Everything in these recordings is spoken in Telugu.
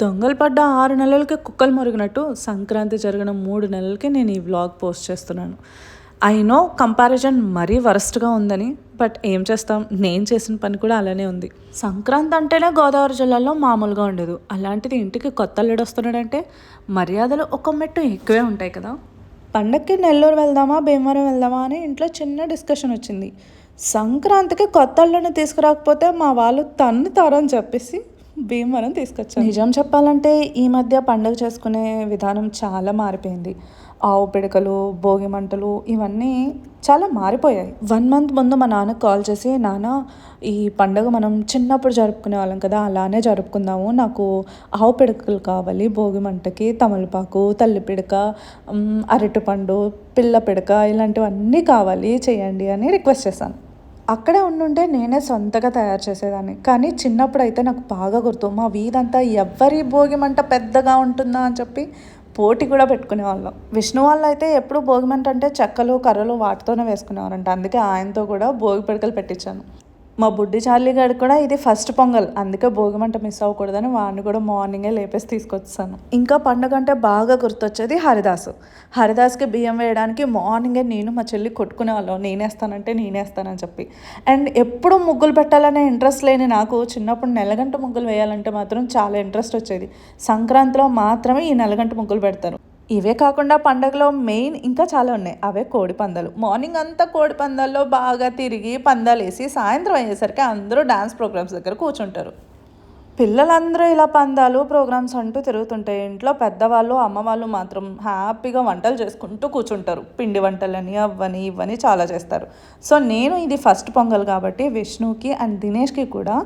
దొంగలు పడ్డ 6 నెలలకి కుక్కలు మురిగినట్టు సంక్రాంతి జరిగిన 3 నెలలకి నేను ఈ వ్లాగ్ పోస్ట్ చేస్తున్నాను. ఐ నో కంపారిజన్ మరీ వరస్ట్‌గా ఉందని. బట్ ఏం చేస్తాం, నేను చేసిన పని కూడా అలానే ఉంది. సంక్రాంతి అంటేనే గోదావరి జిల్లాలో మామూలుగా ఉండదు. అలాంటిది ఇంటికి కొత్త అల్లుడు వస్తున్నాడంటే మర్యాదలు ఒక మెట్టు ఎక్కువే ఉంటాయి కదా. పండక్కి నెల్లూరు వెళ్దామా, భీమవరం వెళ్దామా అని ఇంట్లో చిన్న డిస్కషన్ వచ్చింది. సంక్రాంతికి కొత్త అల్లుడిని తీసుకురాకపోతే మా వాళ్ళు తన్నుతారని చెప్పేసి భీమవరం తీసుకొచ్చాను. నిజం చెప్పాలంటే ఈ మధ్య పండుగ చేసుకునే విధానం చాలా మారిపోయింది. ఆవు పిడకలు, భోగి మంటలు ఇవన్నీ చాలా మారిపోయాయి. 1 మంత్ ముందు మా నాన్నకు కాల్ చేసి, నాన్న ఈ పండుగ మనం చిన్నప్పుడు జరుపుకునే వాళ్ళం కదా, అలానే జరుపుకుందాము, నాకు ఆవు పిడకలు కావాలి, భోగి మంటకి తమలపాకు, తల్లి పిడక, అరటిపండు, పిల్ల పిడక ఇలాంటివన్నీ కావాలి, చేయండి అని రిక్వెస్ట్ చేశాను. అక్కడే ఉండుంటే నేనే సొంతగా తయారు చేసేదాన్ని. కానీ చిన్నప్పుడు అయితే నాకు బాగా గుర్తు, మా వీధంతా ఎవరి భోగి మంట పెద్దగా ఉంటుందా అని చెప్పి పోటీ కూడా పెట్టుకునేవాళ్ళం. విష్ణు వాళ్ళు అయితే ఎప్పుడు భోగి మంట అంటే చెక్కలు, కర్రలు వాటితోనే వేసుకునేవారంట. అందుకే ఆయనతో కూడా భోగి పిడకలు పెట్టించాను. మా బుడ్డి చార్లీ గారికి కూడా ఇది ఫస్ట్ పొంగల్, అందుకే భోగి మంట మిస్ అవ్వకూడదని వాడిని కూడా మార్నింగే లేపేసి తీసుకొచ్చాను. ఇంకా పండుగ అంటే బాగా గుర్తొచ్చేది హరిదాస్కి బియ్యం వేయడానికి మార్నింగే నేను మా చెల్లి కొట్టుకునేవాళ్ళం, నేనేస్తానని చెప్పి. అండ్ ఎప్పుడు ముగ్గులు పెట్టాలనే ఇంట్రెస్ట్ లేని నాకు చిన్నప్పుడు నెలగంట ముగ్గులు వేయాలంటే మాత్రం చాలా ఇంట్రెస్ట్ వచ్చేది. సంక్రాంతిలో మాత్రమే ఈ నెలగంట ముగ్గులు పెడతారు. ఇవే కాకుండా పండగలో మెయిన్ ఇంకా చాలా ఉన్నాయి. అవే కోడి పందాలు. మార్నింగ్ అంతా కోడి పందాల్లో బాగా తిరిగి పందాలు వేసి సాయంత్రం అయ్యేసరికి అందరూ డ్యాన్స్ ప్రోగ్రామ్స్ దగ్గర కూర్చుంటారు. పిల్లలందరూ ఇలా పందాలు ప్రోగ్రామ్స్ అంటూ తిరుగుతుంటే ఇంట్లో పెద్దవాళ్ళు, అమ్మవాళ్ళు మాత్రం హ్యాపీగా వంటలు చేసుకుంటూ కూర్చుంటారు. పిండి వంటలని అవ్వని ఇవ్వని చాలా చేస్తారు. సో నేను ఇది ఫస్ట్ పొంగల్ కాబట్టి విష్ణుకి అండ్ దినేష్కి కూడా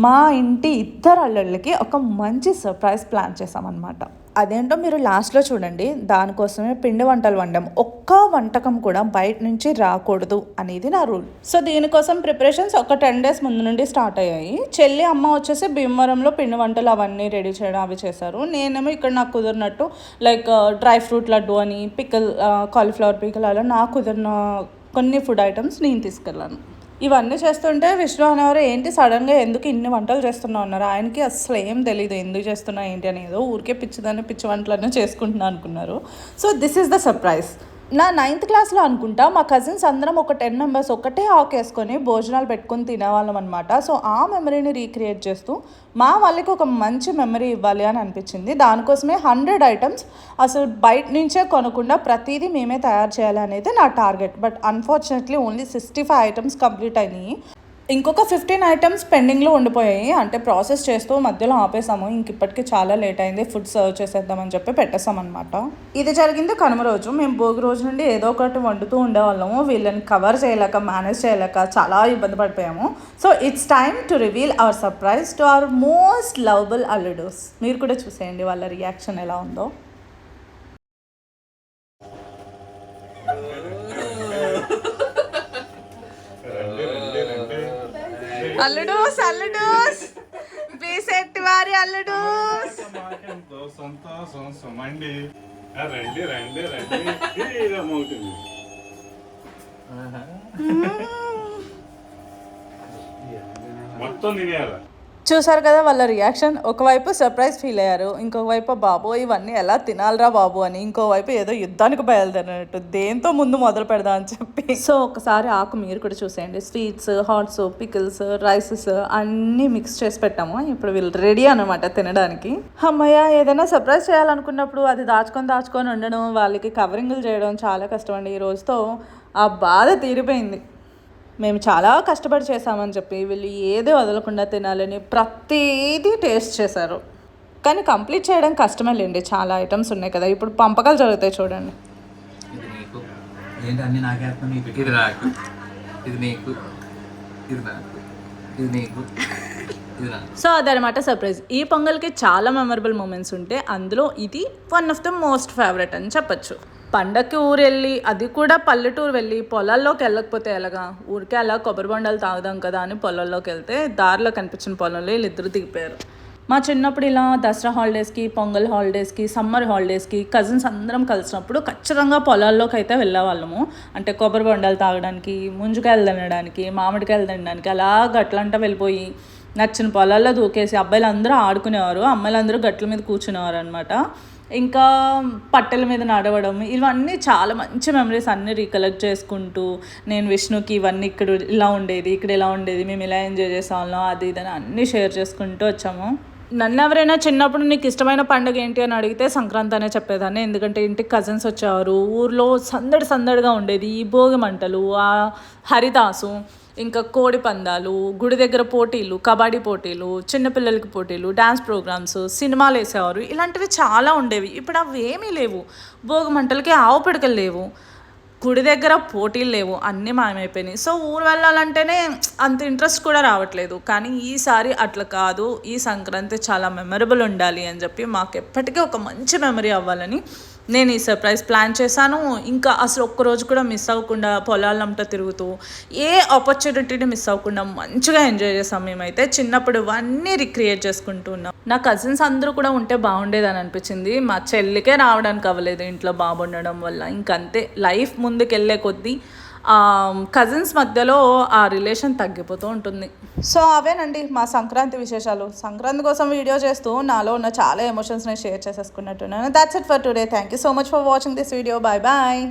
మా ఇంటి 2 అల్లుళ్ళకి ఒక మంచి సర్ప్రైజ్ ప్లాన్ చేసామన్నమాట. అదేంటో మీరు లాస్ట్లో చూడండి. దానికోసమే పిండి వంటలు వండాం. ఒక్క వంటకం కూడా బయట నుంచి రాకూడదు అనేది నా రూల్. సో దీనికోసం ప్రిపరేషన్స్ ఒక 10 days ముందు నుండి స్టార్ట్ అయ్యాయి. చెల్లి, అమ్మ వచ్చేసి భీమవరంలో పిండి వంటలు అవన్నీ రెడీ చేయడం అవి చేశారు. నేనేమో ఇక్కడ నాకు కుదిరినట్టు లైక్ డ్రై ఫ్రూట్ లడ్డు అని, పికల్, కాలీఫ్లవర్ పికల్, అలా నాకు కుదిరిన కొన్ని ఫుడ్ ఐటమ్స్ నేను తీసుకెళ్ళాను. ఇవన్నీ చేస్తుంటే విష్ణు అనేవారు, ఏంటి సడన్గా ఎందుకు ఇన్ని వంటలు చేస్తున్నావు అన్నారు. ఆయనకి అసలు ఏం తెలీదు ఎందుకు చేస్తున్నా ఏంటి అనేది. ఊరికే పిచ్చి వంటలన్నీ చేసుకుంటున్నా అనుకున్నారు. So this is the surprise. నా 9th క్లాస్లో అనుకుంటా మా కజిన్స్ అందరం ఒక 10 members ఒకటే ఆకేసుకొని భోజనాలు పెట్టుకొని తినేవాళ్ళం అనమాట. సో ఆ మెమరీని రీక్రియేట్ చేస్తూ మా వాళ్ళకి ఒక మంచి మెమరీ ఇవ్వాలి అని అనిపించింది. దానికోసమే 100 items అసలు బయట నుంచే కొనకుండా ప్రతిదీ మేమే తయారు చేయాలి అనేది నా target. But unfortunately only 65 items complete అయినాయి. ఇంకొక 15 items పెండింగ్లో ఉండిపోయాయి. అంటే ప్రాసెస్ చేస్తూ మధ్యలో ఆపేసాము. ఇప్పటికీ చాలా లేట్ అయింది, ఫుడ్ సర్వ్ చేసేద్దామని చెప్పి పెట్టేసామన్నమాట. ఇది జరిగింది కనుమ రోజు. మేము భోగి రోజు నుండి ఏదో ఒకటి వండుతూ ఉండేవాళ్ళము. వీళ్ళని కవర్ చేయలేక, మేనేజ్ చేయలేక చాలా ఇబ్బంది పడిపోయాము. So it's time to reveal our surprise to our most lovable అల్లుడోస్. మీరు కూడా చూసేయండి వాళ్ళ రియాక్షన్ ఎలా ఉందో. అల్లుడూస్ బీసెట్ వారి అల్లుడూస్. సంతోషం రండి మొత్తం తినేయాల. చూసారు కదా వాళ్ళ రియాక్షన్. ఒకవైపు సర్ప్రైజ్ ఫీల్ అయ్యారు, ఇంకోవైపు బాబు ఇవన్నీ ఎలా తినాలరా బాబు అని, ఇంకోవైపు ఏదో యుద్ధానికి బయలుదేరినట్టు దేంతో ముందు మొదలు పెడదాం అని చెప్పి. సో ఒకసారి ఆకు మీరు కూడా చూసేయండి. స్వీట్స్, హాట్స్, పికిల్స్, రైసెస్ అన్నీ మిక్స్ చేసి పెట్టాము. ఇప్పుడు వీళ్ళు రెడీ అనమాట తినడానికి. అమ్మయ్య, ఏదైనా సర్ప్రైజ్ చేయాలనుకున్నప్పుడు అది దాచుకొని ఉండడం, వాళ్ళకి కవరింగ్లు చేయడం చాలా కష్టం అండి. ఈ రోజుతో ఆ బాధ తీరిపోయింది. మేము చాలా కష్టపడి చేసామని చెప్పి వీళ్ళు ఏది వదలకుండా తినాలని ప్రతిదీ టేస్ట్ చేశారు. కానీ కంప్లీట్ చేయడం కష్టమే లేండి, చాలా ఐటమ్స్ ఉన్నాయి కదా. ఇప్పుడు పంపకాలు జరుగుతాయి చూడండి. సో అదనమాట సర్ప్రైజ్. ఈ పొంగల్కి చాలా మెమరబుల్ మూమెంట్స్ ఉంటే అందులో ఇది one of the most favourite అని చెప్పచ్చు. పండక్కి ఊరు వెళ్ళి, అది కూడా పల్లెటూరు వెళ్ళి పొలాల్లోకి వెళ్ళకపోతే ఎలాగా, ఊరికే అలా కొబ్బరి బొండాలు తాగుదాం కదా అని పొలాల్లోకి వెళ్తే దారిలో కనిపించిన పొలంలో వీళ్ళిద్దరు దిగిపోయారు. మా చిన్నప్పుడు ఇలా దసరా హాలిడేస్కి, పొంగల్ హాలిడేస్కి, సమ్మర్ హాలిడేస్కి కజిన్స్ అందరం కలిసినప్పుడు ఖచ్చితంగా పొలాల్లోకి అయితే వెళ్ళేవాళ్ళము. అంటే కొబ్బరి బొండాలు తాగడానికి, ముంజుకాయలు తినడానికి, మామిడికాయలు తినడానికి, అలా గట్లంటా వెళ్ళిపోయి నచ్చిన పొలాల్లో దూకేసి అబ్బాయిలు అందరూ ఆడుకునేవారు, అమ్మాయిలందరూ గట్ల మీద కూర్చునేవారు అనమాట. ఇంకా పట్టెల మీద నడవడం, ఇవన్నీ చాలా మంచి మెమరీస్ అన్నీ రీకలెక్ట్ చేసుకుంటూ, నేను విష్ణుకి ఇవన్నీ ఇక్కడ ఇలా ఉండేది, ఇక్కడ ఇలా ఉండేది, మేము ఇలా ఎంజాయ్ చేసాము, అది ఇదని అన్నీ షేర్ చేసుకుంటూ వచ్చాము. నన్ను ఎవరైనా చిన్నప్పుడు నీకు ఇష్టమైన పండుగ ఏంటి అని అడిగితే సంక్రాంతి అనే చెప్పేదాన్ని. ఎందుకంటే ఇంటికి కజిన్స్ వచ్చేవారు, ఊర్లో సందడిగా ఉండేది. ఈ భోగి మంటలు, ఆ హరిదాసు, ఇంకా కోడి పందాలు, గుడి దగ్గర పోటీలు, కబడ్డీ పోటీలు, చిన్నపిల్లలకి పోటీలు, డ్యాన్స్ ప్రోగ్రామ్స్, సినిమాలు వేసేవారు. ఇలాంటివి చాలా ఉండేవి. ఇప్పుడు అవి ఏమీ లేవు. భోగి మంటలకి ఆవు పిడకలు లేవు, గుడి దగ్గర పోటీలు లేవు, అన్నీ మాయమైపోయినాయి. సో ఊరు వెళ్ళాలంటేనే అంత ఇంట్రెస్ట్ కూడా రావట్లేదు. కానీ ఈసారి అట్లా కాదు, ఈ సంక్రాంతి చాలా మెమరబుల్ ఉండాలి అని చెప్పి మాకు ఎప్పటికీ ఒక మంచి మెమరీ అవ్వాలని నేను ఈ సర్ప్రైజ్ ప్లాన్ చేశాను. ఇంకా అసలు ఒక్కరోజు కూడా మిస్ అవ్వకుండా పొలాలంతా తిరుగుతూ ఏ ఆపర్చునిటీని మిస్ అవ్వకుండా మంచిగా ఎంజాయ్ చేసాం. మేమైతే చిన్నప్పుడు ఇవన్నీ రిక్రియేట్ చేసుకుంటూ ఉన్నాం. నా కజిన్స్ అందరూ కూడా ఉంటే బాగుండేదని అనిపించింది. మా చెల్లికే రావడానికి అవ్వలేదు ఇంట్లో బాబు ఉండడం వల్ల. ఇంకంతే, లైఫ్ ముందుకు వెళ్ళే కొద్దీ కజిన్స్ మధ్యలో ఆ రిలేషన్ తగ్గిపోతూ ఉంటుంది. సో అవేనండి మా సంక్రాంతి విశేషాలు. సంక్రాంతి కోసం వీడియో చేస్తూ నాలో ఉన్న చాలా ఎమోషన్స్ని షేర్ చేసేసుకున్నట్టున్నాను. That's it for today. Thank you so much for watching this video. Bye bye.